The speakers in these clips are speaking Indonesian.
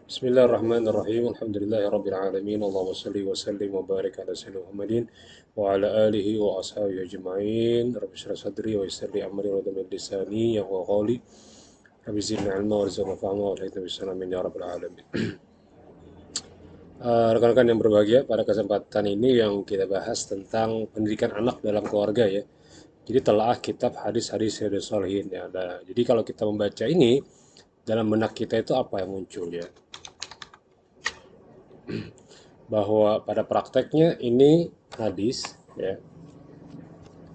Bismillahirrahmanirrahim. Alhamdulillahirabbil alamin. Allahumma shalli wa sallim wa barik ala sayyidina Muhammadin wa ala alihi wa ashabihi ajma'in. Rabbi shrah sadri wa yassir li amri wa hlul 'uqdatam min lisani yafqahu qawli. Rabbi zidni ilma warzuqna fahma wa hidna bis ya rabbal alamin. Rekan-rekan yang berbahagia, pada kesempatan ini yang kita bahas tentang pendidikan anak dalam keluarga ya. Jadi telaah kitab hadis-hadis Riyadhus Shalihin ya. Jadi kalau kita membaca ini dalam benak kita itu apa yang muncul ya? Bahwa pada prakteknya ini hadis ya.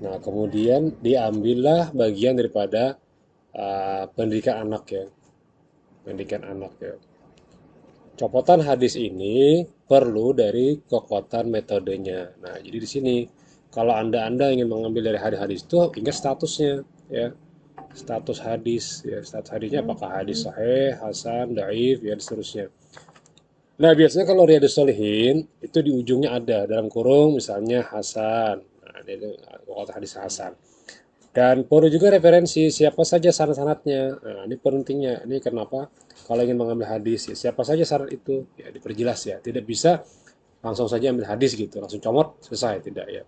Nah, kemudian diambillah bagian daripada pendidikan anak ya. Pendidikan anak ya. Copotan hadis ini perlu dari kekuatan metodenya. Nah, jadi di sini kalau Anda ingin mengambil dari hadis-hadis itu ingat statusnya ya. Status hadis ya, status hadisnya apakah hadis sahih, hasan, dhaif ya dan seterusnya. Nah, biasanya kalau Riyadhus Shalihin itu di ujungnya ada dalam kurung misalnya Hasan. Nah, itu kata hadis Hasan. Dan perlu juga referensi siapa saja sanad-sanadnya. Nah, ini pentingnya. Ini kenapa kalau ingin mengambil hadis, ya, siapa saja sanad itu ya diperjelas ya. Tidak bisa langsung saja ambil hadis gitu, langsung comot selesai tidak ya.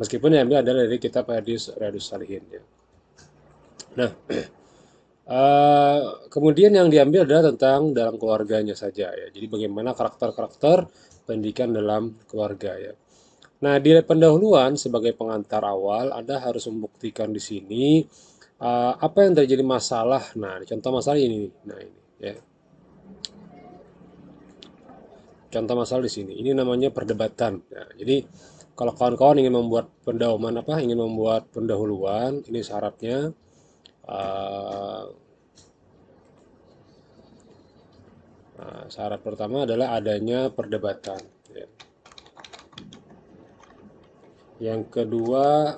Meskipun yang ambil adalah dari kitab hadis Riyadhus Shalihin ya. Nah, kemudian yang diambil adalah tentang dalam keluarganya saja ya. Jadi bagaimana karakter-karakter pendidikan dalam keluarga ya. Nah, di pendahuluan sebagai pengantar awal, Anda harus membuktikan di sini apa yang terjadi masalah. Nah, contoh masalah ini. Nah, ini ya. Contoh masalah di sini. Ini namanya perdebatan. Ya, jadi kalau kawan-kawan ingin membuat pendahuluan apa, ingin membuat pendahuluan, ini syaratnya uh, syarat pertama adalah adanya perdebatan. Ya. Yang kedua,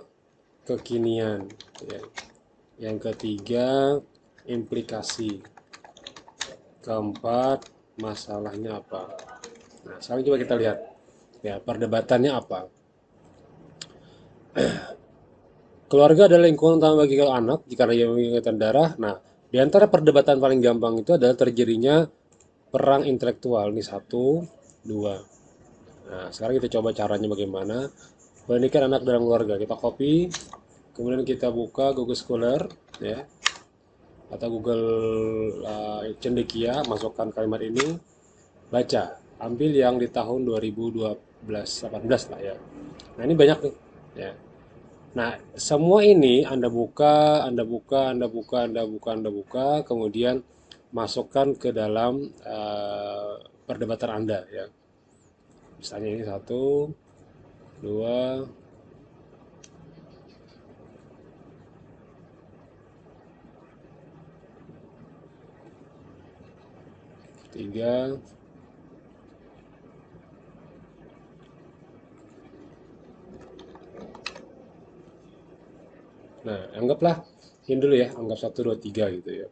kekinian. Ya. Yang ketiga, implikasi. Keempat, masalahnya apa. Nah, sekarang coba kita lihat. Ya, perdebatannya apa. Keluarga adalah lingkungan utama bagi anak jika ia memiliki ikatan darah. Nah, di antara perdebatan paling gampang itu adalah terjadinya perang intelektual. Ini satu, dua. Nah, sekarang kita coba caranya bagaimana. Pendidikan anak dalam keluarga. Kita copy, kemudian kita buka Google Scholar, ya, atau Google Cendekia, masukkan kalimat ini, baca. Ambil yang di tahun 2012-18 lah ya. Nah, ini banyak nih, ya. Nah, semua ini Anda buka, Anda buka, Anda buka, Anda buka, Anda buka, kemudian masukkan ke dalam perdebatan Anda ya. Misalnya ini satu, dua, tiga. Nah, anggaplah ini dulu ya, anggap satu, dua, tiga gitu ya.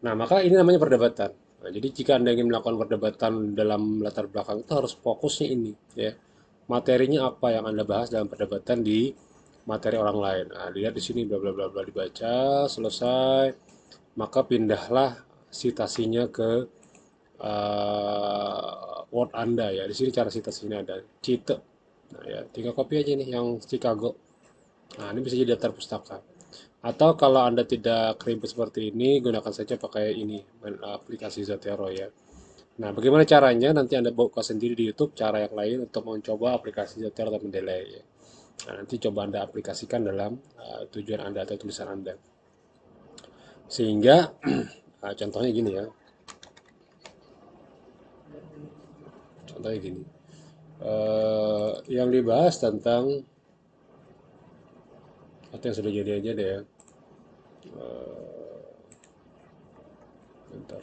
Nah, maka ini namanya perdebatan. Nah, jadi jika Anda ingin melakukan perdebatan dalam latar belakang itu harus fokusnya ini ya. Materinya apa yang Anda bahas dalam perdebatan di materi orang lain. Nah, lihat di sini bla bla bla bla dibaca, selesai, maka pindahlah citasinya ke Word Anda ya. Di sini cara citasinya ada. Cite. Nah, ya, tinggal copy aja nih yang Chicago. Nah, ini bisa jadi daftar pustaka. Atau kalau Anda tidak kerimpit seperti ini, gunakan saja pakai ini, aplikasi Zotero ya. Nah, bagaimana caranya? Nanti Anda buka sendiri di YouTube cara yang lain untuk mencoba aplikasi Zotero atau Mendeley ya. Nah, nanti coba Anda aplikasikan dalam tujuan Anda atau tulisan Anda. Sehingga, contohnya gini ya. Contohnya gini. Yang dibahas tentang, atau yang sudah jadi aja deh ya. Bentar.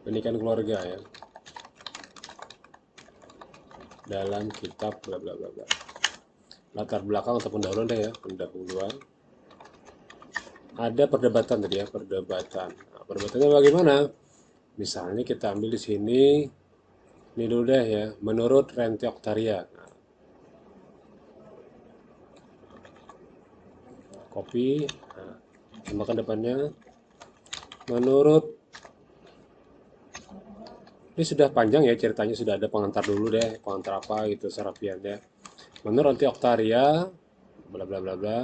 Pendidikan keluarga ya. Dalam kitab bla bla bla bla. Latar belakang atau pendahuluan deh ya, pendahuluan. Ada perdebatan tadi ya, perdebatan. Nah, perdebatannya bagaimana? Misalnya kita ambil di sini, ini dulu deh ya, menurut Renti Oktaria. Nah, copy, nah, tambahkan depannya, menurut, ini sudah panjang ya ceritanya, sudah ada pengantar dulu deh, pengantar apa gitu Serapian ya. Menurut Anti Oktaria, bla bla bla bla,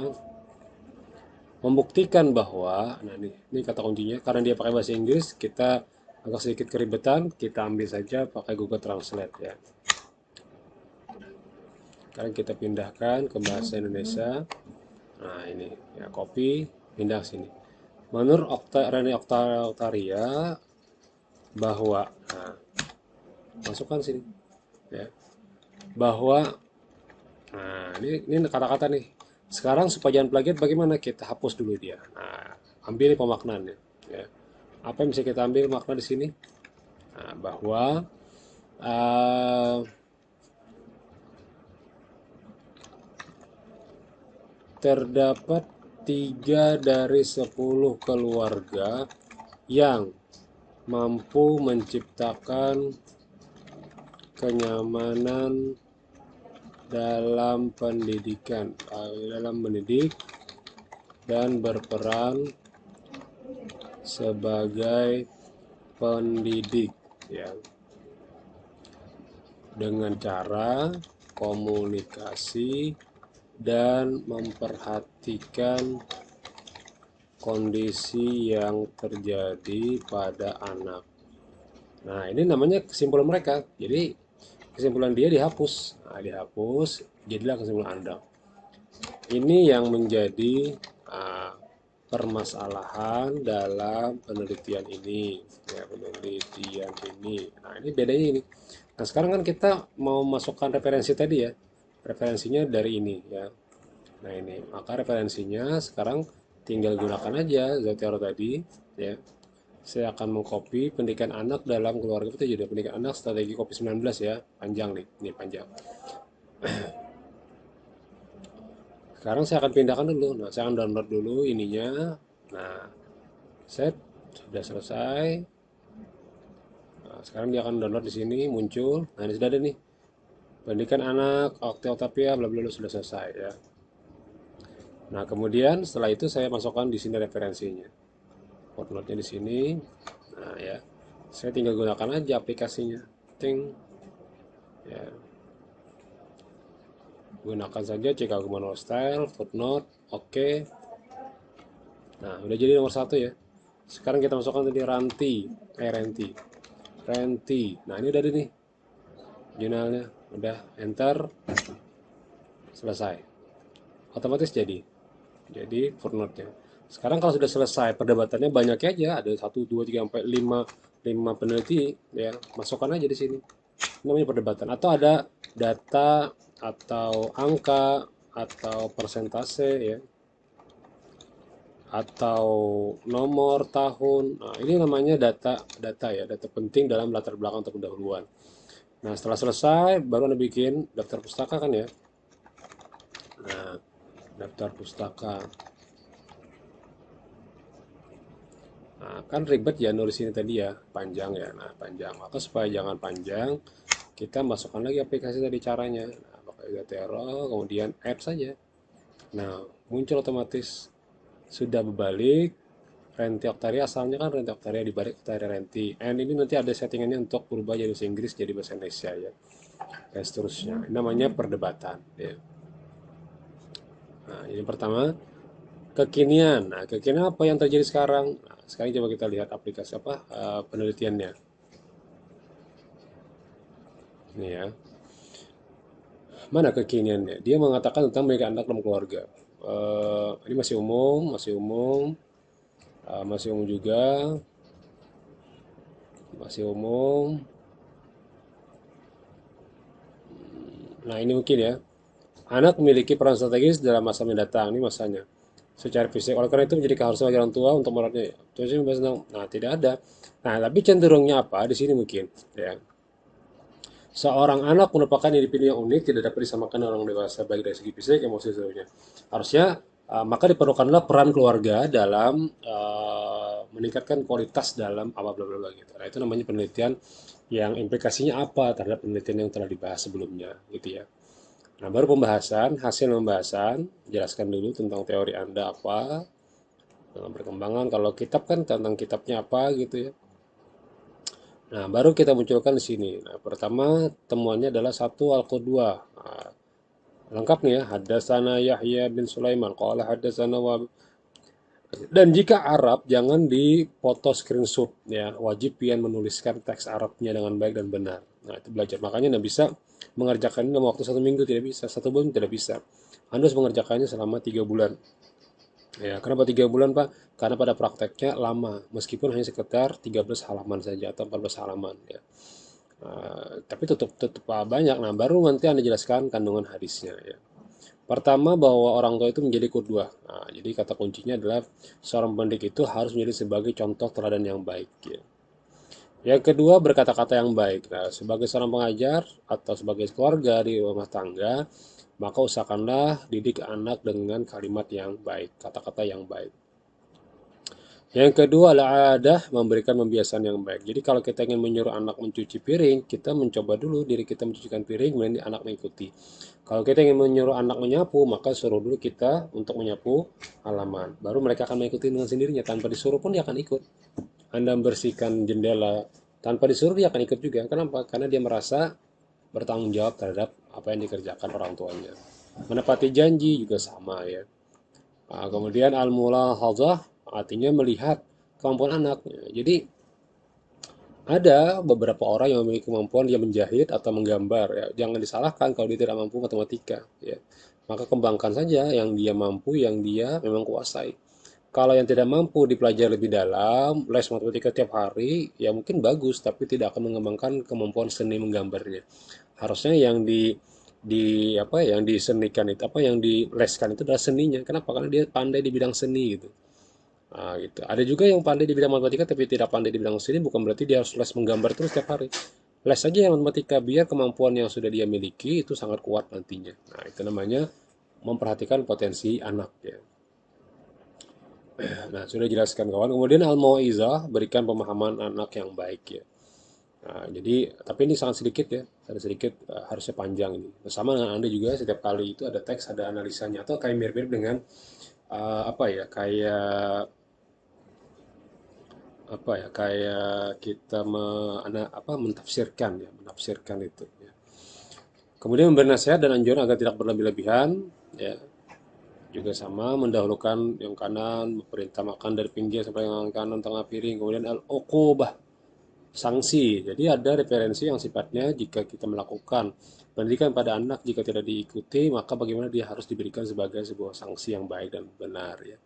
membuktikan bahwa, nah ini kata kuncinya, karena dia pakai bahasa Inggris, kita agak sedikit keribetan, kita ambil saja pakai Google Translate ya. Sekarang kita pindahkan ke bahasa Indonesia. Nah ini ya, copy, pindah sini. Menurut Rene Oktaria bahwa, nah, masukkan sini ya, bahwa, nah ini kata-kata nih. Sekarang supaya jangan plagiat, bagaimana kita hapus dulu dia. Nah, ambil pemaknaannya ya. Apa yang bisa kita ambil makna di sini? Nah, bahwa uh, terdapat 3 dari 10 keluarga yang mampu menciptakan kenyamanan dalam pendidikan, dalam mendidik dan berperan sebagai pendidik ya, dengan cara komunikasi dan memperhatikan kondisi yang terjadi pada anak. Nah, ini namanya kesimpulan mereka. Jadi, kesimpulan dia dihapus. Nah, dihapus, jadilah kesimpulan Anda. Ini yang menjadi uh, permasalahan dalam penelitian ini. Ya, penelitian ini. Nah, ini bedanya ini. Nah, sekarang kan kita mau masukkan referensi tadi ya. Referensinya dari ini ya. Nah, ini. Maka referensinya sekarang tinggal gunakan aja Zotero tadi ya. Saya akan mengcopy pendidikan anak dalam keluarga itu jadi pendidikan anak strategi COVID-19 ya. Panjang nih, ini panjang. Sekarang saya akan pindahkan dulu. Nah, saya akan download dulu ininya. Nah, set sudah selesai. Nah, sekarang dia akan download di sini muncul. Nah, ini sudah ada nih. Pendidikan anak, Octavia, bla bla bla sudah selesai ya. Nah, kemudian setelah itu saya masukkan di sini referensinya. Footnote-nya di sini. Nah, ya. Saya tinggal gunakan aja aplikasinya. Ting. Ya. Gunakan saja Chicago Manual Style, footnote, oke. Nah, udah jadi nomor 1 ya. Sekarang kita masukkan tadi Renti. Nah, ini udah ada nih jurnalnya. Udah, enter, selesai. Otomatis jadi footnote-nya. Sekarang kalau sudah selesai perdebatannya banyak aja, ada 1, 2, 3, 4, 5 peneliti ya, masukkan aja di sini. Ini namanya perdebatan. Atau ada data atau angka atau persentase ya, atau nomor tahun. Nah, ini namanya data ya, data penting dalam latar belakang atau pendahuluan. Nah, setelah selesai baru Anda bikin daftar pustaka kan ya. Nah, daftar pustaka. Nah, kan ribet ya nulis ini tadi ya, panjang ya. Nah, panjang. Maka supaya jangan panjang, kita masukkan lagi aplikasi tadi caranya. Nah, pakai Zotero, kemudian add saja. Nah, muncul otomatis sudah berbalik. Renti Octaria asalnya kan Renti Octaria dibalik Octaria Renti. And ini nanti ada settingannya untuk berubah jadi bahasa Inggris jadi bahasa Indonesia ya. Dan seterusnya. Ini namanya perdebatan ya. Nah, ini pertama kekinian. Nah, kekinian apa yang terjadi sekarang? Nah, sekarang coba kita lihat aplikasi apa penelitiannya. Ini ya. Mana kekiniannya? Dia mengatakan tentang mereka anak dalam keluarga. Ini masih umum, masih umum juga, masih umum. Nah, ini mungkin ya. Anak memiliki peran strategis dalam masa mendatang. Ini masanya. Secara fisik. Oleh karena itu menjadi keharusan bagi orang tua untuk merawatnya. Terus ini bahas tentang, nah tidak ada. Nah, tapi cenderungnya apa? Di sini mungkin. Ya. Seorang anak merupakan individu yang unik, tidak dapat disamakan dengan orang dewasa, baik dari segi fisik, emosi, dan seterusnya. Harusnya, maka diperlukanlah peran keluarga dalam meningkatkan kualitas dalam apa bla bla bla gitu. Nah, itu namanya penelitian yang implikasinya apa terhadap penelitian yang telah dibahas sebelumnya, gitu ya. Nah, baru pembahasan, hasil pembahasan, jelaskan dulu tentang teori Anda apa, Dalam perkembangan, kalau kitab kan tentang kitabnya apa gitu ya. Nah, baru kita munculkan di sini. Nah, pertama temuannya adalah satu al-qudwah. Nah, lengkap nih ya, haddatsana Yahya bin Sulaiman, qala haddatsana wa. Dan jika Arab jangan dipoto screenshot ya, wajib pian menuliskan teks Arabnya dengan baik dan benar. Nah, itu belajar. Makanya Anda bisa mengerjakan ini dalam waktu 1 minggu tidak bisa, 1 bulan tidak bisa. Anda harus mengerjakannya selama 3 bulan. Ya, kenapa 3 bulan, Pak? Karena pada prakteknya lama, meskipun hanya sekitar 13 halaman saja atau 14 halaman ya. Tapi tetap tetap banyak. Nah, baru nanti Anda jelaskan kandungan hadisnya ya. Pertama, bahwa orang tua itu menjadi qudwah. Nah, jadi kata kuncinya adalah seorang pendidik itu harus menjadi sebagai contoh teladan yang baik ya. Yang kedua, berkata-kata yang baik. Nah, sebagai seorang pengajar atau sebagai keluarga di rumah tangga, maka usahakanlah didik anak dengan kalimat yang baik, kata-kata yang baik. Yang kedua adalah adah memberikan pembiasaan yang baik. Jadi kalau kita ingin menyuruh anak mencuci piring, kita mencoba dulu diri kita mencucikan piring, kemudian anak mengikuti. Kalau kita ingin menyuruh anak menyapu, maka suruh dulu kita untuk menyapu halaman. Baru mereka akan mengikuti dengan sendirinya, tanpa disuruh pun dia akan ikut. Anda membersihkan jendela, tanpa disuruh dia akan ikut juga. Kenapa? Karena dia merasa bertanggung jawab terhadap apa yang dikerjakan orang tuanya. Menepati janji juga sama ya. Nah, kemudian al-mulahadzah artinya melihat kemampuan anak. Jadi ada beberapa orang yang memiliki kemampuan dia menjahit atau menggambar ya. Jangan disalahkan kalau dia tidak mampu matematika ya. Maka kembangkan saja yang dia mampu, yang dia memang kuasai. Kalau yang tidak mampu dipelajari lebih dalam, les matematika tiap hari, ya mungkin bagus, tapi tidak akan mengembangkan kemampuan seni menggambarnya. Harusnya yang apa yang disenikan itu apa yang dileskan itu adalah seninya. Kenapa? Karena dia pandai di bidang seni gitu. Nah, gitu. Ada juga yang pandai di bidang matematika tapi tidak pandai di bidang seni, bukan berarti dia harus les menggambar terus setiap hari. Les saja yang matematika biar kemampuan yang sudah dia miliki itu sangat kuat nantinya. Nah, itu namanya memperhatikan potensi anak ya. Nah, sudah jelaskan kawan. Kemudian al-mau'izah, berikan pemahaman anak yang baik ya. Nah, jadi tapi ini sangat sedikit ya, sangat sedikit harusnya panjang ini. Sama dengan Anda juga setiap kali itu ada teks, ada analisanya atau kayak mirip-mirip dengan apa ya, kayak kita mentafsirkan ya, menafsirkan itu ya. Kemudian memberi nasihat dan anjuran agar tidak berlebih-lebihan ya. Juga sama mendahulukan yang kanan, perintah makan dari pinggir sampai yang kanan tengah piring, kemudian al-uqubah, sanksi. Jadi ada referensi yang sifatnya jika kita melakukan pendidikan pada anak jika tidak diikuti, maka bagaimana dia harus diberikan sebagai sebuah sanksi yang baik dan benar ya.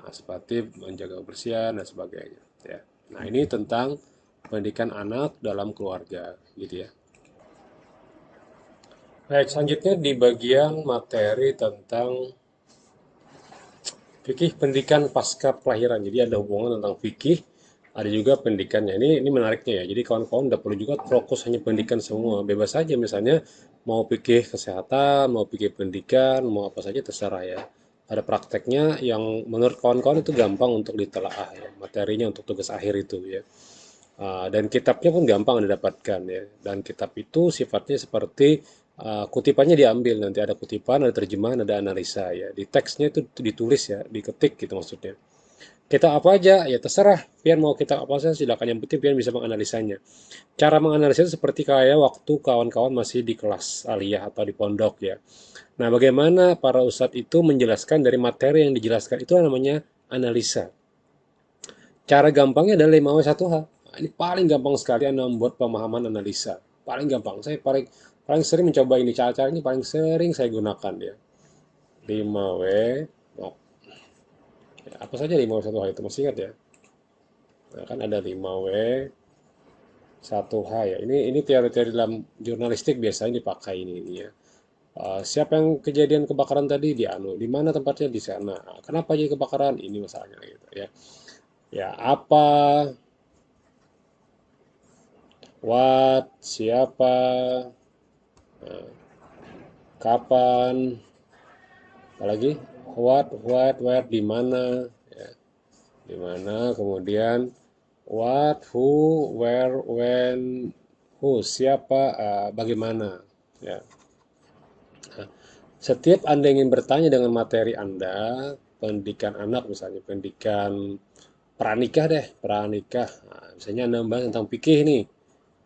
Nah, seperti menjaga kebersihan dan sebagainya ya. Nah, ini tentang pendidikan anak dalam keluarga gitu ya. Baik, selanjutnya di bagian materi tentang fikih pendidikan pasca kelahiran. Jadi ada hubungan tentang fikih, ada juga pendidikannya. Ini menariknya ya. Jadi kawan-kawan tidak perlu juga fokus hanya pendidikan semua. Bebas saja misalnya mau fikih kesehatan, mau fikih pendidikan, mau apa saja terserah ya. Ada prakteknya yang menurut kawan-kawan itu gampang untuk ditelaah ya. Materinya untuk tugas akhir itu ya. Dan kitabnya pun gampang didapatkan ya. Dan kitab itu sifatnya seperti kutipannya diambil, nanti ada kutipan, ada terjemahan, ada analisa ya. Di teksnya itu ditulis ya, diketik gitu maksudnya. Kita apa aja ya terserah, pian mau kita apa saja silakan, yang penting pian bisa menganalisanya. Cara menganalisis seperti kayak waktu kawan-kawan masih di kelas aliyah atau di pondok ya. Nah, bagaimana para ustadz itu menjelaskan dari materi yang dijelaskan itu namanya analisa. Cara gampangnya adalah 5W1H. Nah, ini paling gampang sekali Anda membuat pemahaman analisa. Paling gampang. Saya paling paling sering mencoba ini. Cara-cara ini paling sering saya gunakan ya. 5W. Oh, ya, apa saja 5W1H itu? Masih ingat ya? Nah, kan ada 5W 1H ya. Ini teori-teori dalam jurnalistik biasanya dipakai ini ya. Siapa yang kejadian kebakaran tadi di anu, di mana tempatnya di sana. Nah, kenapa jadi kebakaran? Ini masalahnya gitu ya. Ya, apa, what, siapa, kapan, apalagi what, where, di mana, ya, di mana, kemudian what, who, where, when, who, siapa, bagaimana, ya. Setiap Anda ingin bertanya dengan materi Anda, pendidikan anak misalnya, pendidikan pranikah deh, pranikah. Nah, misalnya Anda membahas tentang fikih nih,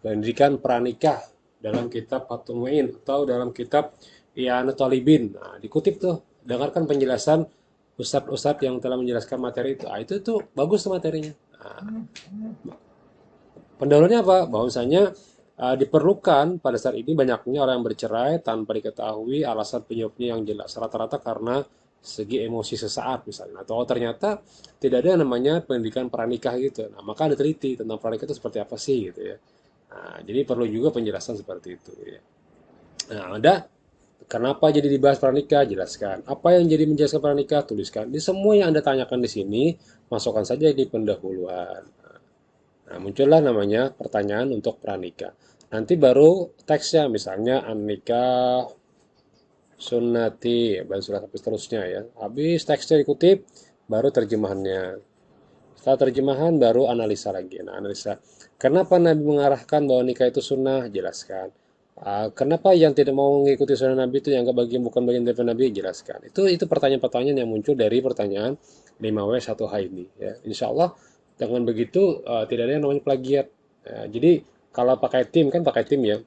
pendidikan pranikah dalam kitab Fathul Muin atau dalam kitab I'anat Talibin. Nah, dikutip tuh, dengarkan penjelasan ustadz-ustadz yang telah menjelaskan materi itu. Ah, itu tuh bagus tuh materinya. Nah, pendahulunya apa? Bahwasanya diperlukan pada saat ini banyaknya orang yang bercerai tanpa diketahui alasan penyebabnya yang jelas. Rata-rata karena segi emosi sesaat misalnya. Atau ternyata tidak ada yang namanya pendidikan pranikah gitu. Nah, maka ada teliti tentang pranikah itu seperti apa sih gitu ya. Nah, jadi perlu juga penjelasan seperti itu ya. Nah, ada kenapa jadi dibahas pranikah? Jelaskan. Apa yang jadi menjelaskan pranikah? Tuliskan. Di semua yang Anda tanyakan di sini, masukkan saja di pendahuluan. Nah, muncullah namanya pertanyaan untuk pranikah. Nanti baru teksnya, misalnya an-nikah, sunnati, dan sudah sampai seterusnya ya. Habis teksnya dikutip, baru terjemahannya. Setelah terjemahan, baru analisa lagi. Nah, analisa. Kenapa Nabi mengarahkan bahwa nikah itu sunnah? Jelaskan. Kenapa yang tidak mau mengikuti sunnah Nabi itu yang bagian bukan bagian dari Nabi? Jelaskan. Itu pertanyaan-pertanyaan yang muncul dari pertanyaan 5W1H ini. Ya. Insya Allah dengan begitu tidak ada yang namanya plagiat. Ya, jadi kalau pakai tim kan pakai tim ya.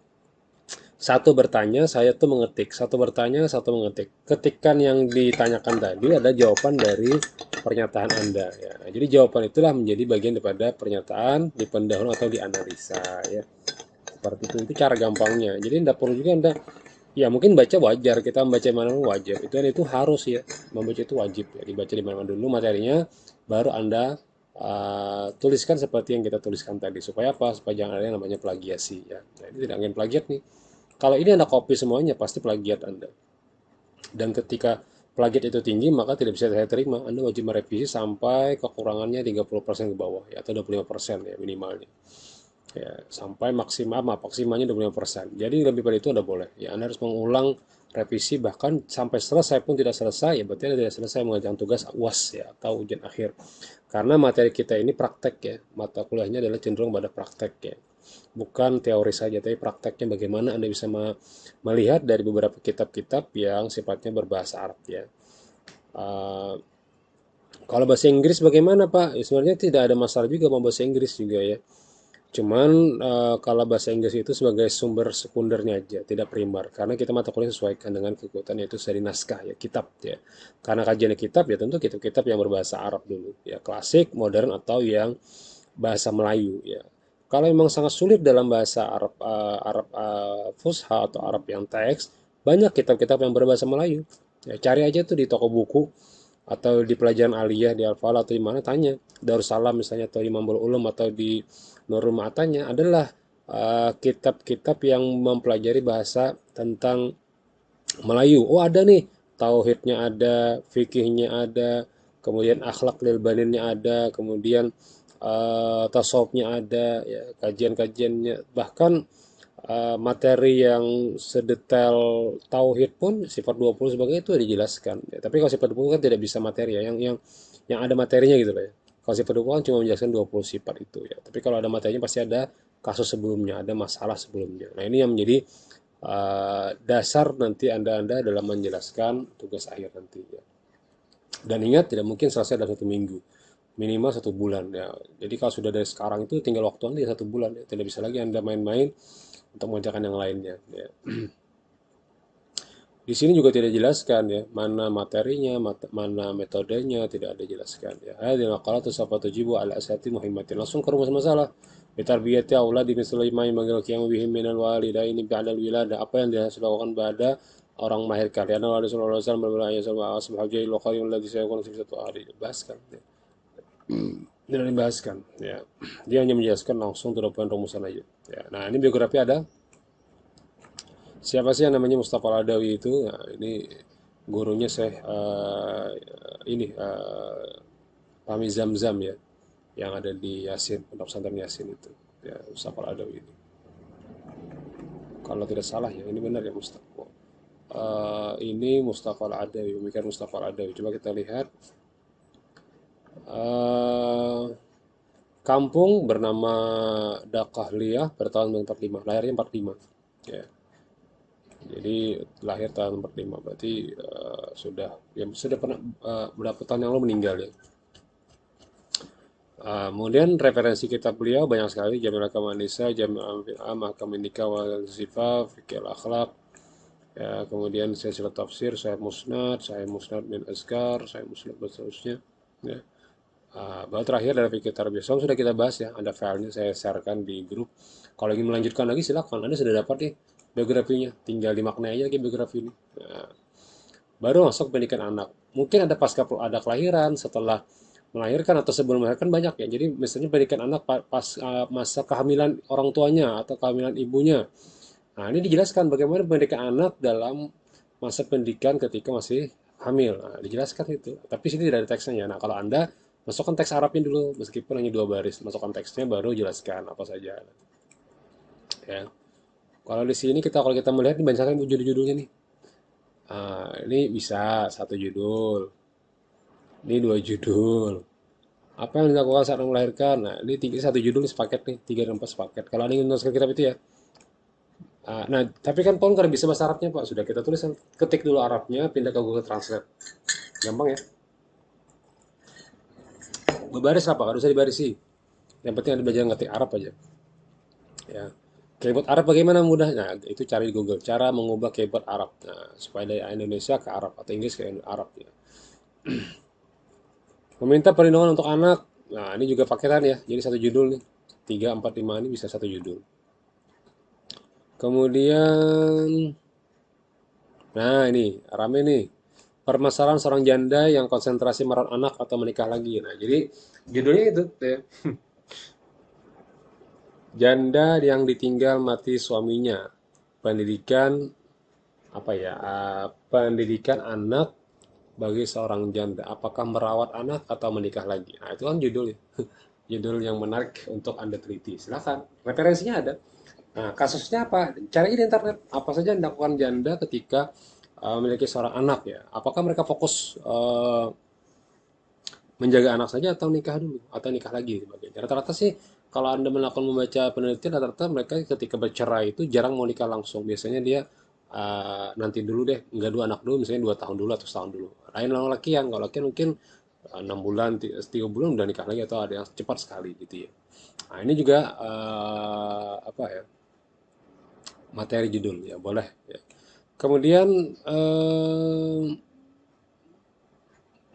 Satu bertanya, saya tuh mengetik. Satu bertanya, satu mengetik. Ketikan yang ditanyakan tadi ada jawaban dari pernyataan Anda. Ya. Jadi jawaban itulah menjadi bagian daripada pernyataan di pendahuluan atau di analisa. Ya. Seperti itu cara gampangnya. Jadi tidak perlu juga Anda, ya mungkin baca wajar. Kita membaca mana wajar. Itu harus ya. Membaca itu wajib. Ya. Dibaca di mana dulu materinya, baru Anda tuliskan seperti yang kita tuliskan tadi. Supaya apa? Supaya jangan ada yang namanya plagiasi. Ya. Jadi tidak ingin plagiat nih. Kalau ini Anda copy semuanya, pasti plagiat Anda. Dan ketika plagiat itu tinggi, maka tidak bisa saya terima. Anda wajib merevisi sampai kekurangannya 30% ke bawah, ya, atau 25% ya minimalnya. Ya, sampai maksimalnya 25%. Jadi lebih dari itu Anda boleh. Ya, Anda harus mengulang revisi bahkan sampai selesai pun tidak selesai, ya berarti Anda tidak selesai mengerjakan tugas UAS ya atau ujian akhir. Karena materi kita ini praktek ya, mata kuliahnya adalah cenderung pada praktek ya. Bukan teori saja, tapi prakteknya bagaimana Anda bisa melihat dari beberapa kitab-kitab yang sifatnya berbahasa Arab ya. Uh, Kalau bahasa Inggris bagaimana Pak? Ya, sebenarnya tidak ada masalah juga mau bahasa Inggris juga ya. Cuman kalau bahasa Inggris itu sebagai sumber sekundernya aja, tidak primer. Karena kita mata kuliah sesuaikan dengan keikutan yaitu dari naskah ya, kitab ya. Karena kajian kitab ya tentu kitab-kitab yang berbahasa Arab dulu ya, klasik, modern atau yang bahasa Melayu ya. Kalau memang sangat sulit dalam bahasa Arab Fusha atau Arab yang teks, banyak kitab-kitab yang berbahasa Melayu. Ya, cari aja tuh di toko buku atau di pelajaran aliyah di Al-Fal atau di mana tanya Darussalam misalnya atau di Mambul Ulum atau di Nurul Ma'atanya adalah kitab-kitab yang mempelajari bahasa tentang Melayu. Oh ada nih, tauhidnya ada, fikihnya ada, kemudian akhlak lil baninnya ada, kemudian tasawufnya ada, ya, kajian-kajiannya, bahkan materi yang sedetail tauhid pun sifat 20 sebagainya itu dijelaskan. Ya, tapi kalau sifat 20 kan tidak bisa materi ya, yang ada materinya gitu loh ya. Kalau sifat 20 kan cuma menjelaskan 20 sifat itu ya. Tapi kalau ada materinya pasti ada kasus sebelumnya, ada masalah sebelumnya. Nah, ini yang menjadi dasar nanti Anda dalam menjelaskan tugas akhir nanti ya. Dan ingat tidak mungkin selesai dalam 1 minggu, minimal 1 bulan ya. Jadi kalau sudah dari sekarang itu tinggal waktu nanti 1 bulan ya. Tidak bisa lagi Anda main-main untuk mengerjakan yang lainnya ya. Di sini juga tidak dijelaskan ya, mana materinya, mana metodenya, tidak ada jelaskan ya. Hadhihi maqalatu sawfa tujibu ala asati muhimmatin. Langsung ke rumus masalah. Bitarbiyati auladi misal ma yanbaghi qiyam bihim minal walidaini ba'da al-wilada. Apa yang harus dilakukan pada orang melahirkan. Ya Nabi sallallahu alaihi wasallam berbela ya sallallahu alaihi wasallam wa qayyim alladhi sayakun fi satu hari. Dibahaskan ya. Tidak dibahaskan ya. Dia hanya menjelaskan langsung to the point rumusan aja. Ya. Nah, ini biografi ada. Siapa sih yang namanya Mustafa Al-Adawi itu? Nah, ini gurunya saya ini Fahmi Zamzam ya, yang ada di Yasin, Pondok Pesantren Yasin itu. Ya, Mustafa Al-Adawi itu. Kalau tidak salah ya, ini benar ya Mustafa. Ini Mustafa Al-Adawi, pemikiran Mustafa Al-Adawi. Coba kita lihat. Kampung bernama Dakahliyah pada tahun 45, lahirnya 45. Ya. Jadi lahir tahun 45, berarti sudah pernah berapa tahun yang lalu meninggal ya. Kemudian referensi kitab beliau banyak sekali, Jamil Al-Kamanisa, Jamil Al-Fi'am, Ahkam Nikah wal Sifah, Fikih Akhlak, ya, kemudian Silsilah Tafsir, Sahih Musnad bin Azkar, Sahih Musnad dan seterusnya. Ya. Baru terakhir dari Fikih Tarbiyah Islam sudah kita bahas ya, ada filenya saya sharekan di grup. Kalau ingin melanjutkan lagi silakan, Anda sudah dapat nih biografinya, tinggal dimaknai aja lagi biografi ini. Nah, baru masuk pendidikan anak. Mungkin ada ada kelahiran, setelah melahirkan atau sebelum melahirkan banyak ya. Jadi misalnya pendidikan anak pas masa kehamilan orang tuanya atau kehamilan ibunya. Nah, ini dijelaskan bagaimana pendidikan anak dalam masa pendidikan ketika masih hamil. Nah, dijelaskan itu. Tapi sini tidak ada teksnya. Nah, kalau Anda masukkan teks Arabnya dulu, meskipun hanya 2 baris. Masukkan teksnya baru jelaskan apa saja. Ya. Kalau kita melihat ini banyakkan judul-judulnya nih. Ini bisa satu judul, ini 2 judul. Apa yang dilakukan saat melahirkan? Nah, ini satu judul sepaket nih, 3 dan 4 sepaket. Kalau Anda ingin menuliskan kitab itu ya. Nah, tapi kan Pon karena bisa bahasa Arabnya Pak, sudah kita tulis, ketik dulu Arabnya, pindah ke Google Translate. Gampang ya. Berbaris apa? Harus usah dibarisi. Yang penting Anda belajar ngetik Arab aja. Ya. Keyboard Arab bagaimana mudah? Nah, itu cari di Google. Cara mengubah keyboard Arab. Nah, supaya dari Indonesia ke Arab atau Inggris ke Arab ya. Meminta perlindungan untuk anak. Nah, ini juga paketan ya. Jadi satu judul nih. 3, 4, 5 ini bisa satu judul. Kemudian, nah ini rame nih. Permasalahan seorang janda yang konsentrasi merawat anak atau menikah lagi. Nah, jadi judulnya itu ya. Janda yang ditinggal mati suaminya. Pendidikan apa ya? Pendidikan anak bagi seorang janda. Apakah merawat anak atau menikah lagi? Nah, itu kan judulnya. Judul yang menarik untuk Anda teliti. Silakan. Referensinya ada. Nah, kasusnya apa? Cari di internet. Apa saja yang dilakukan janda ketika memiliki seorang anak ya? Apakah mereka fokus menjaga anak saja atau nikah dulu atau nikah lagi sebagainya? Rata-rata sih kalau Anda melakukan membaca penelitian rata-rata mereka ketika bercerai itu jarang mau nikah langsung. Biasanya dia nanti dulu deh, nggak 2 anak dulu, misalnya 2 tahun dulu atau setahun dulu. Lain orang laki yang kalau laki mungkin 6 bulan, 3 bulan udah nikah lagi atau ada yang cepat sekali gitu ya. Nah, ini juga apa ya, materi judul ya boleh ya. Kemudian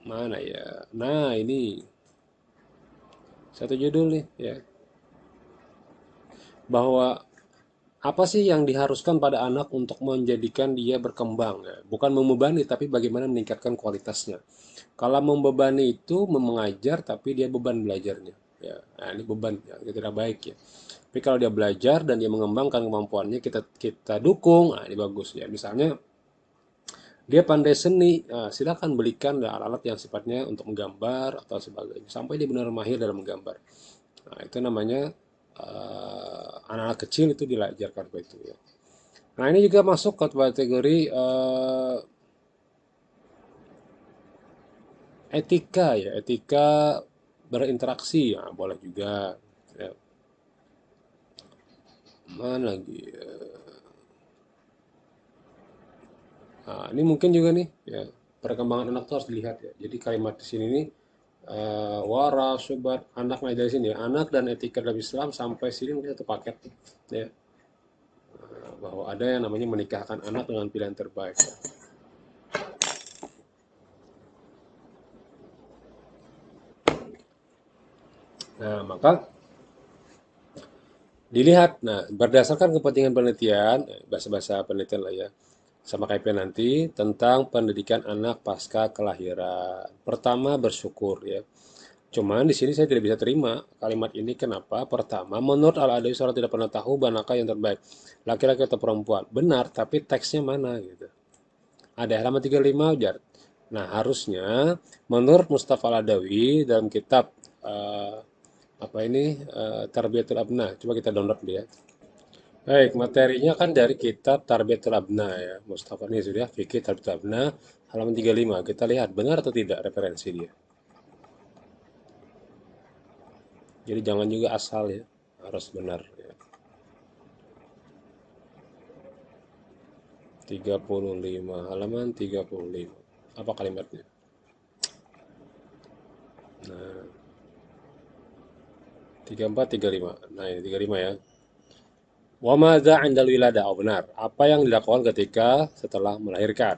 mana ya? Nah ini satu judul nih ya, bahwa apa sih yang diharuskan pada anak untuk menjadikan dia berkembang ya? Bukan membebani tapi bagaimana meningkatkan kualitasnya. Kalau membebani itu mengajar tapi dia beban belajarnya ya. Nah, ini beban ya, tidak baik ya. Tapi kalau dia belajar dan dia mengembangkan kemampuannya, kita kita dukung. Nah, ini bagus ya. Misalnya dia pandai seni, silakan belikan alat-alat yang sifatnya untuk menggambar atau sebagainya sampai dia benar mahir dalam menggambar. Nah, itu namanya anak-anak kecil itu diajarkan seperti itu ya. Nah, ini juga masuk ke kategori etika ya, etika berinteraksi ya, boleh juga ya. Mana lagi? Nah, ini mungkin juga nih ya, perkembangan anak tuh harus dilihat ya. Jadi kalimat di sini nih wara sobat anak, nah dari sini ya, anak dan etika dalam Islam sampai sini mungkin satu paket ya. Bahwa ada yang namanya menikahkan anak dengan pilihan terbaik ya. Nah, maka dilihat, nah berdasarkan kepentingan penelitian, bahasa-bahasa penelitian lah ya, sama KP nanti tentang pendidikan anak pasca kelahiran. Pertama bersyukur ya. Cuman di sini saya tidak bisa terima kalimat ini. Kenapa? Pertama, menurut Al-Adawi seorang tidak pernah tahu manakah yang terbaik, laki-laki atau perempuan. Benar, tapi teksnya mana gitu. Ada halaman 35 ujar. Nah, harusnya menurut Mustafa Al-Adawi dalam kitab apa ini Tarbiyatul Abna. Coba kita download dulu ya. Baik, materinya kan dari kitab Tarbiyatul Abna ya. Mustafa ini sudah fikih Tarbiyatul Abna halaman 35. Kita lihat benar atau tidak referensi dia. Jadi jangan juga asal ya, harus benar ya. 35, halaman 35. Apa kalimatnya? Nah, 34, 35. Nah, ini 35 ya. Wa madza 'indal wiladah? Oh, benar. Apa yang dilakukan ketika setelah melahirkan?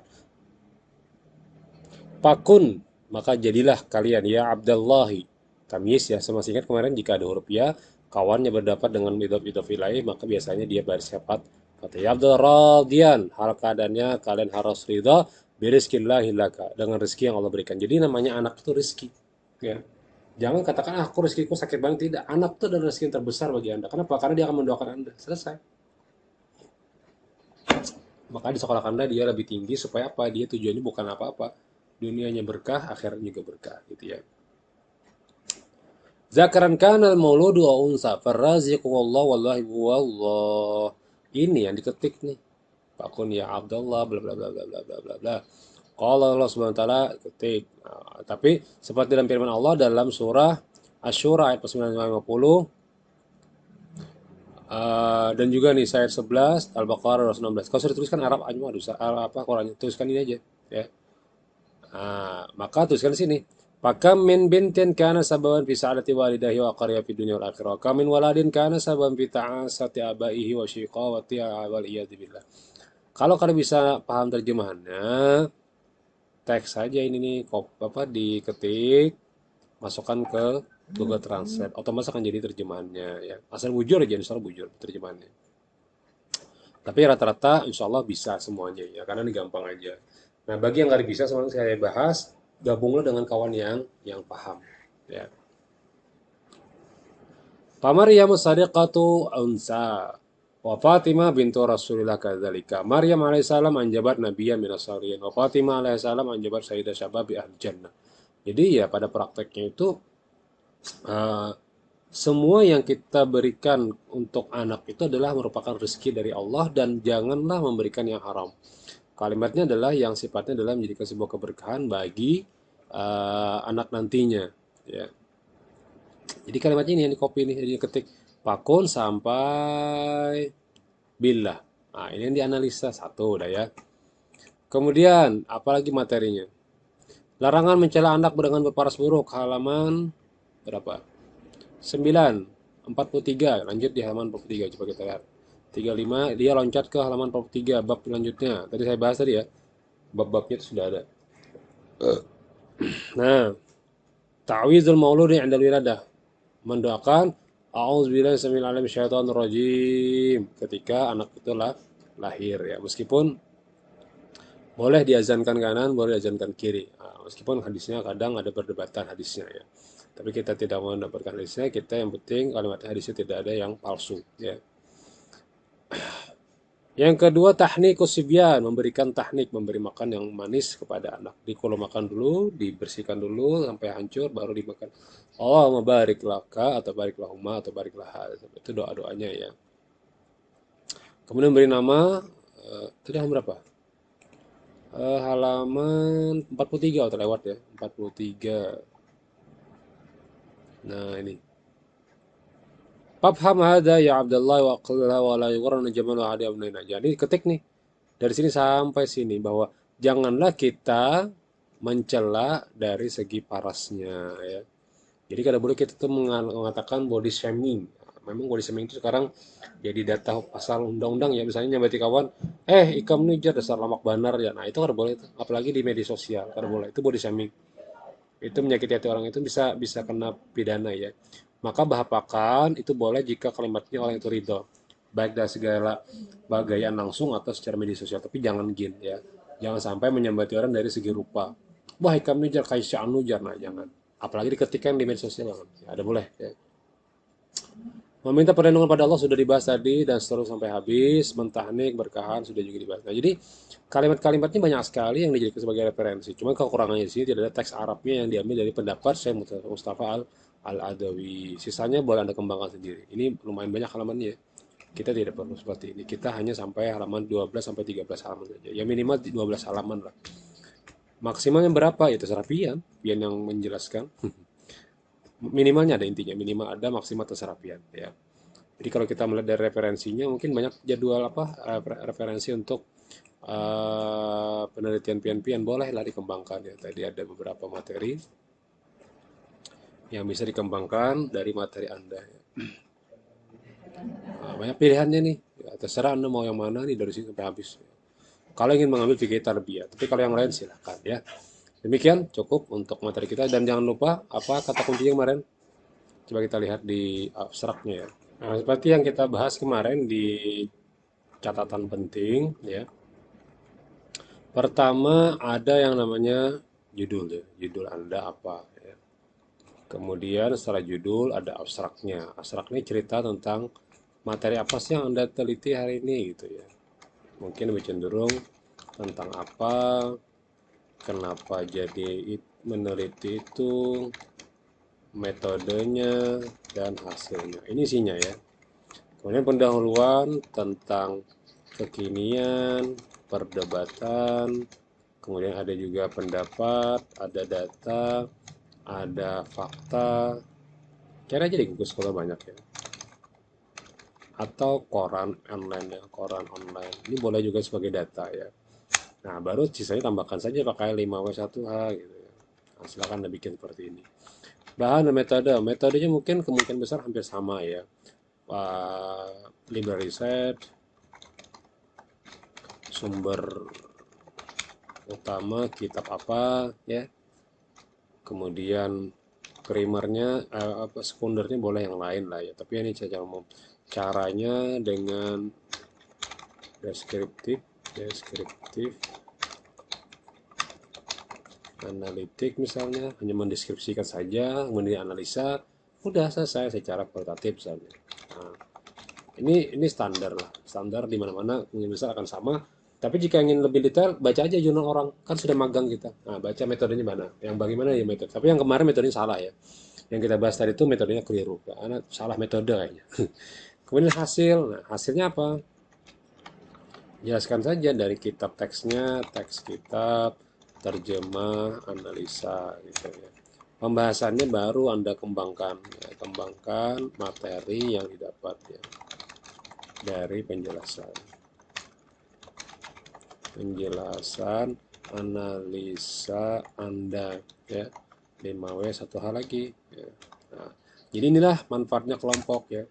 Fakun, maka jadilah kalian ya Abdullahi. Tamis ya, sama singkat kemarin jika ada huruf ya, kawannya berdapat dengan idhof ilaih, maka biasanya dia baris sifat. Kata ya Abdul Radian, hal keadaannya kalian harus ridha birizkillahi laka, dengan rezeki yang Allah berikan. Jadi namanya anak itu rezeki. Ya. Jangan katakan, ah, aku rezekiku sakit banget. Tidak, anak itu adalah rezeki yang terbesar bagi Anda. Kenapa? Karena dia akan mendoakan Anda. Selesai. Maka di sekolah Anda dia lebih tinggi supaya apa? Dia tujuannya bukan apa-apa. Dunianya berkah, akhirnya juga berkah gitu ya. Zakaran kanal mauludu wa unsa farraziqu wallah wallahi wallah. Ini yang diketik nih. Fakun ya Abdullah bla bla bla bla bla bla bla bla. Kalau Allah Subhanahu wa taala ketik. Nah, tapi seperti dalam firman Allah dalam surah Asy-Syura ayat 950 dan juga nih ayat 11 Al-Baqarah 216. Kalau sudah tuliskan Arab aja apa Qurannya tuliskan ini aja ya. Maka tuliskan di sini. Fakam min bintin kana sababan fi sa'adati walidahi wa qarya fi dunya wal akhirah. Kam min waladin kana sababan fi ta'asati abaihi wa syiqawati wal iyad billah. Kalau kalian bisa paham terjemahannya, teks saja ini nih apa diketik, masukkan ke Google Translate, otomatis akan jadi terjemahannya ya. Asal bujur aja, insya Allah bujur terjemahannya. Tapi rata-rata insya Allah bisa semuanya ya, karena ini gampang aja. Nah, bagi yang nggak bisa, semuanya saya bahas, gabunglah dengan kawan yang paham. Ya. Maryam sadiqatu unsa wa Fatimah bintu Rasulillah kadzalika. Maryam alaihissalam anjabat nabiyya minas salihin wa Fatimah alaihissalam anjabat sayyidah syababi ahli jannah. Jadi ya pada prakteknya itu uh, semua yang kita berikan untuk anak itu adalah merupakan rezeki dari Allah dan janganlah memberikan yang haram. Kalimatnya adalah yang sifatnya adalah menjadikan sebuah keberkahan bagi anak nantinya. Ya. Jadi kalimatnya ini yang di copy nih, jadi ketik pakun sampai billah. Nah, ini yang dianalisa satu udah ya. Kemudian apalagi materinya? Larangan mencela anak dengan berparas buruk halaman berapa? 9, 43. Lanjut di halaman 43 coba kita lihat. 35 dia loncat ke halaman 43 bab selanjutnya. Tadi saya bahas tadi ya. Bab-babnya itu sudah ada. Nah, ta'wizul mauludi 'inda wiladah. Mendoakan a'udzubillahi samil alim syaitonir rajim ketika anak itu lahir ya. Meskipun boleh diazankan kanan, boleh diazankan kiri. Nah, meskipun hadisnya kadang ada perdebatan hadisnya ya. Tapi kita tidak mau mendapatkan hadisnya, kita yang penting kalimat hadisnya tidak ada yang palsu ya. Yang kedua tahnikus sibyan, memberikan tahnik, memberi makan yang manis kepada anak. Kalau makan dulu, dibersihkan dulu sampai hancur baru dimakan. Allahumma barik laka atau barik lahuma atau barik laha. Itu doa-doanya ya. Kemudian beri nama tadi halaman berapa? Halaman 43 atau lewat ya, 43. Nah, ini. Fafham hada ya Abdullah wa qulha wa la yughranna jamalu hadi abnaina. Jadi ketik nih dari sini sampai sini bahwa janganlah kita mencela dari segi parasnya ya. Jadi kada boleh kita tuh mengatakan body shaming. Memang body shaming itu sekarang jadi data pasal undang-undang ya, misalnya nyambati kawan, ikam nih jar dasar lamak banar ya. Nah, itu kada boleh itu. Apalagi di media sosial, kada boleh. Itu body shaming. Itu menyakiti hati orang itu bisa bisa kena pidana ya. Maka bahapakan itu boleh jika kalimatnya orang itu ridho. Baik dari segala bagaian langsung atau secara media sosial. Tapi jangan gin ya. Jangan sampai menyambati orang dari segi rupa. Wah, ikam nih jar kaisya anu jar. Nah, jangan. Apalagi diketikkan di media sosial. Ya, ada boleh ya. Meminta perlindungan pada Allah sudah dibahas tadi dan seterusnya sampai habis. Mentahnik, berkahan sudah juga dibahas. Nah, jadi kalimat-kalimatnya banyak sekali yang dijadikan sebagai referensi. Cuma kekurangannya di sini tidak ada teks Arabnya yang diambil dari pendapat Syekh Mustafa Al-Adawi. Sisanya boleh Anda kembangkan sendiri. Ini lumayan banyak halamannya. Kita tidak perlu seperti ini. Kita hanya sampai halaman 12 sampai 13 halaman saja. Ya minimal 12 halaman lah. Maksimalnya berapa? Ya terserah Pian. Pian yang menjelaskan. Minimalnya ada intinya. Minimal ada, maksimal terserah Pian. Ya. Jadi kalau kita melihat dari referensinya, mungkin banyak jadwal referensi untuk penelitian PNP bolehlah dikembangkan ya. Tadi ada beberapa materi yang bisa dikembangkan dari materi Anda ya. Banyak pilihannya nih ya, terserah Anda mau yang mana nih dari sini sampai habis. Kalau ingin mengambil VKT lebih ya, tapi kalau yang lain silahkan ya. Demikian cukup untuk materi kita, dan jangan lupa apa kata kuncinya kemarin. Coba kita lihat di abstraknya ya. Nah, seperti yang kita bahas kemarin di catatan penting ya. Pertama ada yang namanya judul ya. Judul Anda apa ya. Kemudian setelah judul ada abstraknya. Abstrak ini cerita tentang materi apa sih yang Anda teliti hari ini gitu ya. Mungkin lebih cenderung tentang apa, kenapa jadi meneliti itu, metodenya, dan hasilnya. Ini isinya ya. Kemudian pendahuluan tentang kekinian, perdebatan, kemudian ada juga pendapat, ada data, ada fakta. Cari aja di Google Scholar banyak ya. Atau koran online ya, koran online. Ini boleh juga sebagai data ya. Nah, baru sisanya tambahkan saja pakai 5W1H gitu ya. Nah, silakan Anda bikin seperti ini. Bahan dan metode. Metodenya mungkin kemungkinan besar hampir sama ya. Library set, sumber utama kitab apa ya. Kemudian primernya sekundernya boleh yang lain lah ya. Tapi ini saya mau caranya dengan deskriptif, analitik misalnya, hanya mendeskripsikan saja, kemudian analisa, udah selesai secara kualitatif misalnya. Nah, ini standar lah, standar di mana-mana mungkin besar akan sama. Tapi jika ingin lebih detail, baca aja jurnal orang, kan sudah magang kita. Nah, baca metodenya mana, yang bagaimana ya metode. Tapi yang kemarin metodenya salah ya. Yang kita bahas tadi itu metodenya keliru, karena salah metode kayaknya. Kemudian hasil, nah hasilnya apa? Jelaskan saja dari kitab teksnya, teks kitab, terjemah, analisa gitu ya. Pembahasannya baru Anda kembangkan, ya, kembangkan materi yang didapat ya, dari penjelasan. Penjelasan, analisa Anda ya. 5W satu hal lagi ya. Nah, jadi inilah manfaatnya kelompok ya.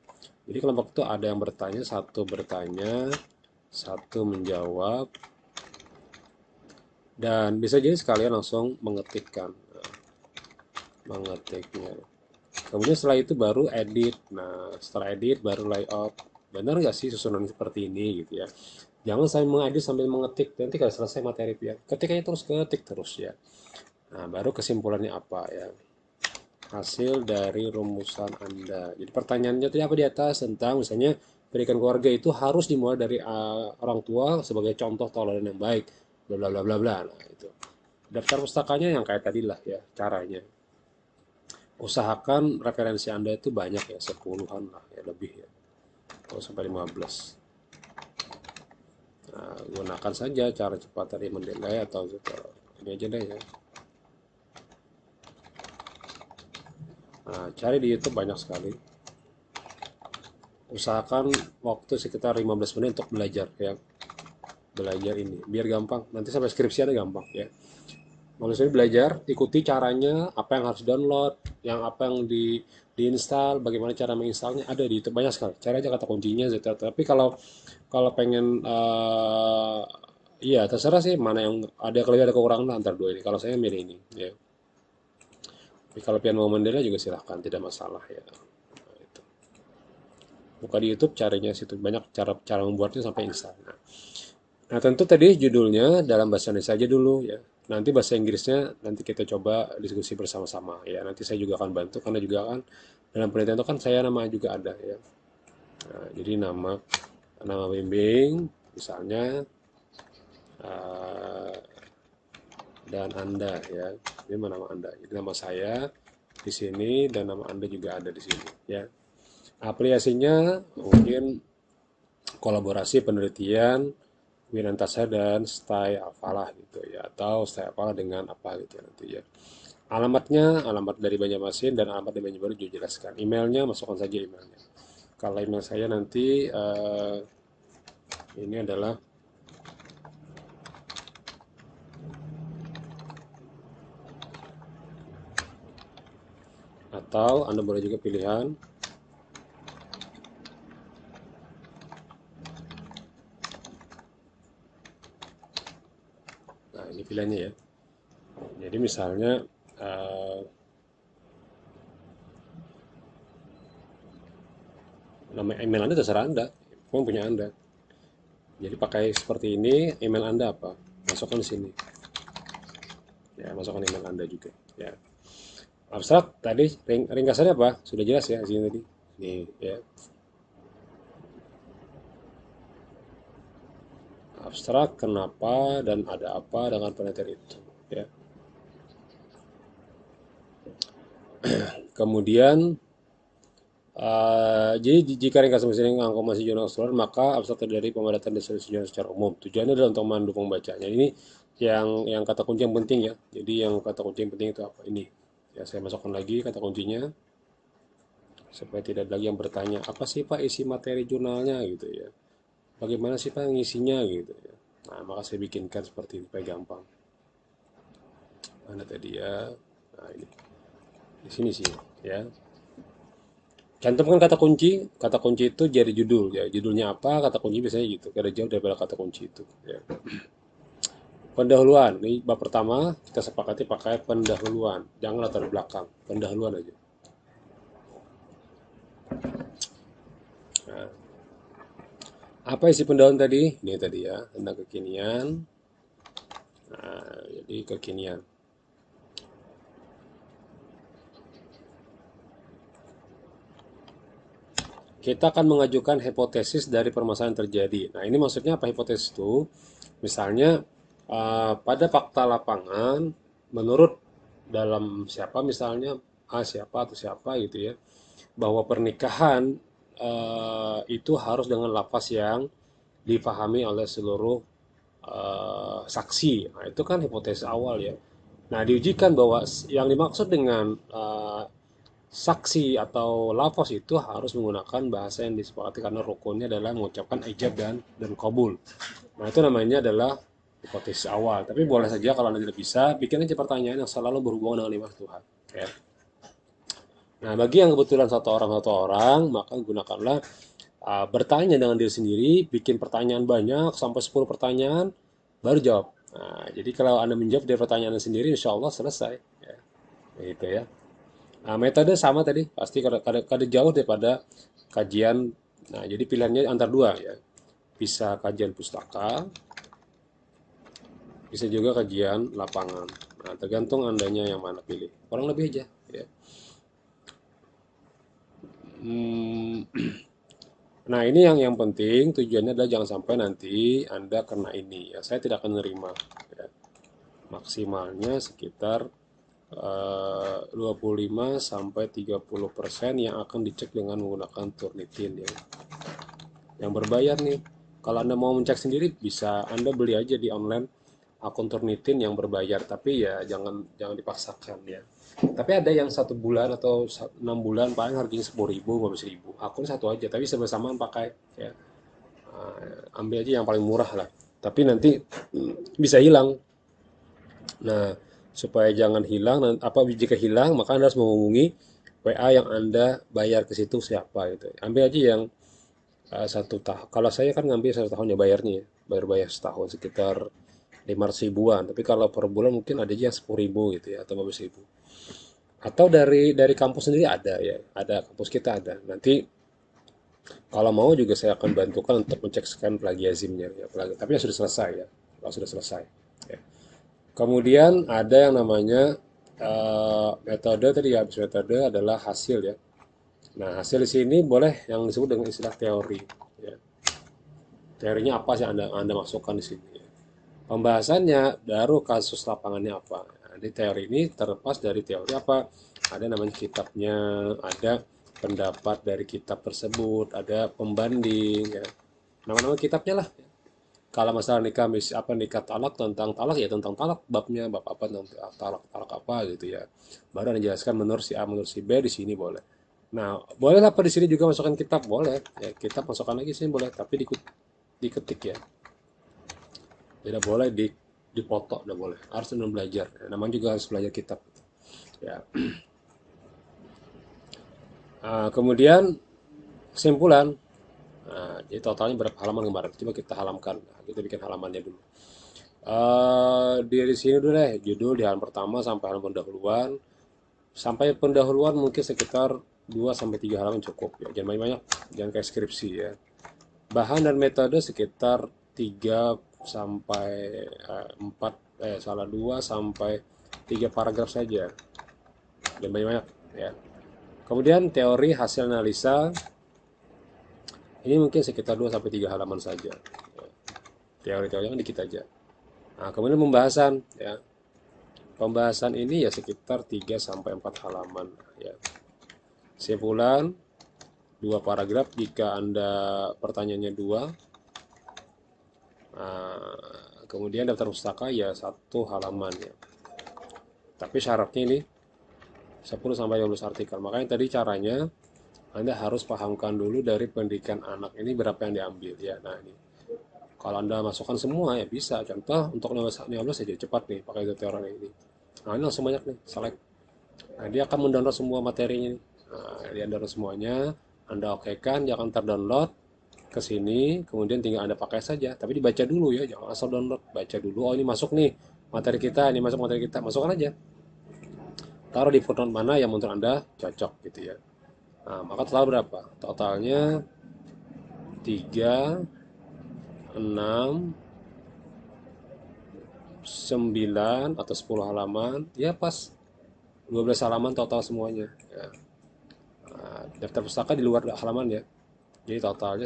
Jadi kelompok itu ada yang bertanya, satu menjawab, dan bisa jadi sekalian langsung mengetikkan. Nah, mengetiknya. Kemudian setelah itu baru edit. Nah, setelah edit baru layout. Benar nggak sih susunan seperti ini gitu ya. Jangan saya mengedit sambil mengetik. Nanti kalau selesai materi ya, ketik aja terus, ketik terus ya. Nah, baru kesimpulannya apa ya. Hasil dari rumusan Anda. Jadi pertanyaannya tadi apa di atas tentang misalnya pendidikan keluarga itu harus dimulai dari orang tua sebagai contoh teladan yang baik. Bla bla bla bla bla. Nah, itu. Daftar pustakanya yang kayak tadi lah ya caranya. Usahakan referensi Anda itu banyak ya, 10-an lah ya, lebih ya. Kalau sampai 15. Nah, gunakan saja cara cepat tadi mendelay atau ini aja deh ya. Nah, cari di YouTube banyak sekali. Usahakan waktu sekitar 15 menit untuk belajar ya. Belajar ini biar gampang. Nanti sampai skripsi ada gampang ya. Maksudnya belajar, ikuti caranya, apa yang harus download, yang apa yang diinstal, bagaimana cara menginstalnya ada di YouTube banyak sekali. Cari aja kata kuncinya, etc. Tapi kalau pengen iya terserah sih mana yang ada kelebihan ada kekurangan lah antara dua ini. Kalau saya milih ini ya. Tapi kalau pian mau Mandela juga silahkan, tidak masalah ya. Nah, itu. Buka di YouTube carinya situ banyak cara membuatnya sampai install. Nah, tentu tadi judulnya dalam bahasa Indonesia aja dulu ya. Nanti bahasa Inggrisnya nanti kita coba diskusi bersama-sama ya. Nanti saya juga akan bantu karena juga kan dalam penelitian itu kan saya nama juga ada ya. Nah, jadi nama bimbing misalnya uh, dan Anda ya. Ini nama Anda. Jadi nama saya di sini dan nama Anda juga ada di sini ya. Aplikasinya mungkin kolaborasi penelitian Wirantasa dan Stay Apalah gitu ya, atau Stay Apalah dengan apa gitu nanti ya. Alamatnya alamat dari Banjarmasin dan alamat dari Banjarbaru juga jelaskan. Emailnya masukkan saja emailnya. Kalau email saya nanti ini adalah Atau Anda boleh juga pilihan, nah ini pilihannya ya. Jadi misalnya eh, nama email Anda terserah Anda, memang punya Anda. Jadi pakai seperti ini, email Anda apa? Masukkan di sini. Ya, masukkan email Anda juga. Ya. Abstrak tadi ringkasannya apa? Sudah jelas ya di sini tadi. Nih, ya. Abstrak kenapa dan ada apa dengan penelitian itu, ya. Kemudian jadi jika ringkasan mesin angka masih jurnal keseluruhan, maka abstrak terdiri pemadatan dan sejarah secara umum. Tujuannya adalah untuk mendukung bacanya. Ini yang kata kunci yang penting ya. Jadi yang kata kunci yang penting itu apa? Ini. Ya, saya masukkan lagi kata kuncinya supaya tidak ada lagi yang bertanya, apa sih Pak isi materi jurnalnya gitu ya. Bagaimana sih Pak ngisinya gitu ya. Nah, maka saya bikinkan seperti ini supaya gampang. Mana tadi ya? Nah, ini. Di sini sih ya. Cantumkan kata kunci itu jadi judul ya. Judulnya apa, kata kunci biasanya gitu. Kada jauh daripada kata kunci itu ya. Pendahuluan, ini bab pertama kita sepakati pakai pendahuluan. Jangan latar belakang, pendahuluan aja. Nah, apa isi pendahuluan tadi? Ini tadi ya, tentang kekinian. Nah, jadi kekinian. Kita akan mengajukan hipotesis dari permasalahan yang terjadi. Nah, ini maksudnya apa hipotesis itu? Misalnya, pada fakta lapangan, menurut dalam siapa misalnya, A siapa atau siapa gitu ya, bahwa pernikahan itu harus dengan lafaz yang dipahami oleh seluruh saksi. Nah, itu kan hipotesis awal ya. Nah, diujikan bahwa yang dimaksud dengan saksi atau lafaz itu harus menggunakan bahasa yang disepakati karena rukunnya adalah mengucapkan ijab dan qabul. Nah, itu namanya adalah hipotesis awal. Tapi boleh saja kalau Anda tidak bisa, bikin aja pertanyaan yang selalu berhubungan dengan lima Tuhan. Ya. Nah, bagi yang kebetulan satu orang, maka gunakanlah bertanya dengan diri sendiri, bikin pertanyaan banyak, sampai 10 pertanyaan, baru jawab. Nah, jadi kalau Anda menjawab dari pertanyaan sendiri, insya Allah selesai. Ya, gitu ya. Nah, metode sama tadi, pasti kada jauh daripada kajian. Nah, jadi pilihannya antara dua ya. Bisa kajian pustaka, bisa juga kajian lapangan. Nah, tergantung andanya yang mana pilih. Kurang lebih aja ya. Hmm, nah, ini yang penting tujuannya adalah jangan sampai nanti Anda kena ini ya. Saya tidak akan menerima ya. Maksimalnya sekitar 25 sampai 30% yang akan dicek dengan menggunakan Turnitin ya. Yang berbayar nih. Kalau Anda mau mencek sendiri bisa Anda beli aja di online akun Turnitin yang berbayar, tapi ya jangan dipaksakan ya. Tapi ada yang 1 bulan atau 6 bulan paling harganya 10.000, 15.000. Akun satu aja, tapi sama-sama pakai ya. Ambil aja yang paling murah lah. Tapi nanti bisa hilang. Nah, supaya jangan hilang, apa jika hilang maka Anda harus menghubungi WA yang Anda bayar ke situ siapa gitu. Ambil aja yang 1 tahun. Kalau saya kan ngambil 1 tahun ya bayarnya ya. Bayar setahun sekitar 500 ribuan. Tapi kalau per bulan mungkin ada aja yang 10.000 gitu ya atau 15.000. Atau dari kampus sendiri ada ya. Ada kampus kita ada. Nanti kalau mau juga saya akan bantukan untuk mencek scan plagiarismnya ya. Tapi yang sudah selesai ya. Kalau sudah selesai. Ya. Kemudian ada yang namanya metode tadi ya. Habis metode adalah hasil ya. Nah, hasil di sini boleh yang disebut dengan istilah teori. Ya. Teorinya apa sih Anda masukkan di sini? Ya. Pembahasannya baru kasus lapangannya apa. Nah, di teori ini terlepas dari teori apa, ada namanya kitabnya, ada pendapat dari kitab tersebut, ada pembanding, ya. Nama-nama kitabnya lah. Kalau masalah nikah, apa nikah talak tentang talak ya tentang talak babnya bab apa tentang talak talak apa gitu ya. Baru Anda jelaskan menurut si A menurut si B di sini boleh. Nah, boleh apa di sini juga masukkan kitab boleh. Ya, kitab masukkan lagi sini boleh, tapi diketik ya. Tidak boleh dipoto, tidak boleh. Harus benar belajar. Ya, namanya juga harus belajar kitab. Ya. Kemudian kesimpulan. Jadi totalnya berapa halaman kemarin? Coba kita halamkan. Nah, kita bikin halamannya dulu. Dari sini dulu deh, judul di halaman pertama sampai halaman pendahuluan. Sampai pendahuluan mungkin sekitar 2 sampai 3 halaman cukup ya. Jangan banyak-banyak, jangan kayak skripsi ya. Bahan dan metode sekitar 3 sampai 4 salah 2 sampai 3 paragraf saja. Jangan banyak-banyak ya. Kemudian teori hasil analisa ini mungkin sekitar 2 sampai 3 halaman saja. Teori-teorinya kan dikit aja. Nah, kemudian pembahasan ya. Pembahasan ini ya sekitar 3 sampai 4 halaman ya. Kesimpulan 2 paragraf jika Anda pertanyaannya 2. Kemudian daftar pustaka ya 1 halaman ya. Tapi syaratnya ini 10 sampai 15 artikel. Makanya tadi caranya Anda harus pahamkan dulu dari pendidikan anak ini berapa yang diambil ya. Nah, ini kalau Anda masukkan semua ya bisa. Contoh untuk 15 saja cepat nih pakai tutorial ini. Nah, ini langsung banyak nih, select. Nah, dia akan mendownload semua materinya nih. Nah, dia download semuanya, Anda okekan, dia akan terdownload ke sini, kemudian tinggal Anda pakai saja. Tapi dibaca dulu ya, jangan asal download, baca dulu. Oh, ini masuk nih materi kita, ini masuk materi kita, masukkan aja. Taruh di footnote mana yang menurut Anda cocok gitu ya. Nah, maka total berapa? Totalnya 3, 6, 9 atau 10 halaman. Ya pas 12 halaman total semuanya. Ya. Nah, daftar pustaka di luar halaman ya. Jadi total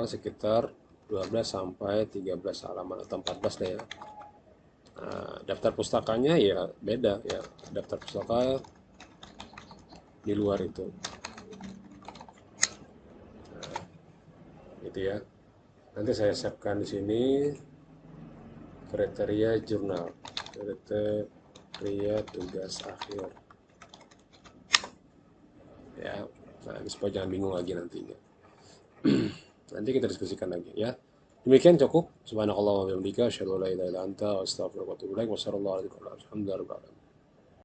sekitar 12 sampai 13 halaman atau 14 deh ya. Nah, daftar pustakanya ya beda ya. Daftar pustaka di luar itu. Gitu ya. Nanti saya siapkan di sini kriteria jurnal. Kriteria tugas akhir. Ya. Nah, supaya jangan bingung lagi nantinya. Nanti kita diskusikan lagi ya. Demikian cukup. Subhanakallah wa bihamdika asyhadu an la ilaha illa anta astaghfiruka wa atubu ilaik. Wassalamualaikum warahmatullahi wabarakatuh.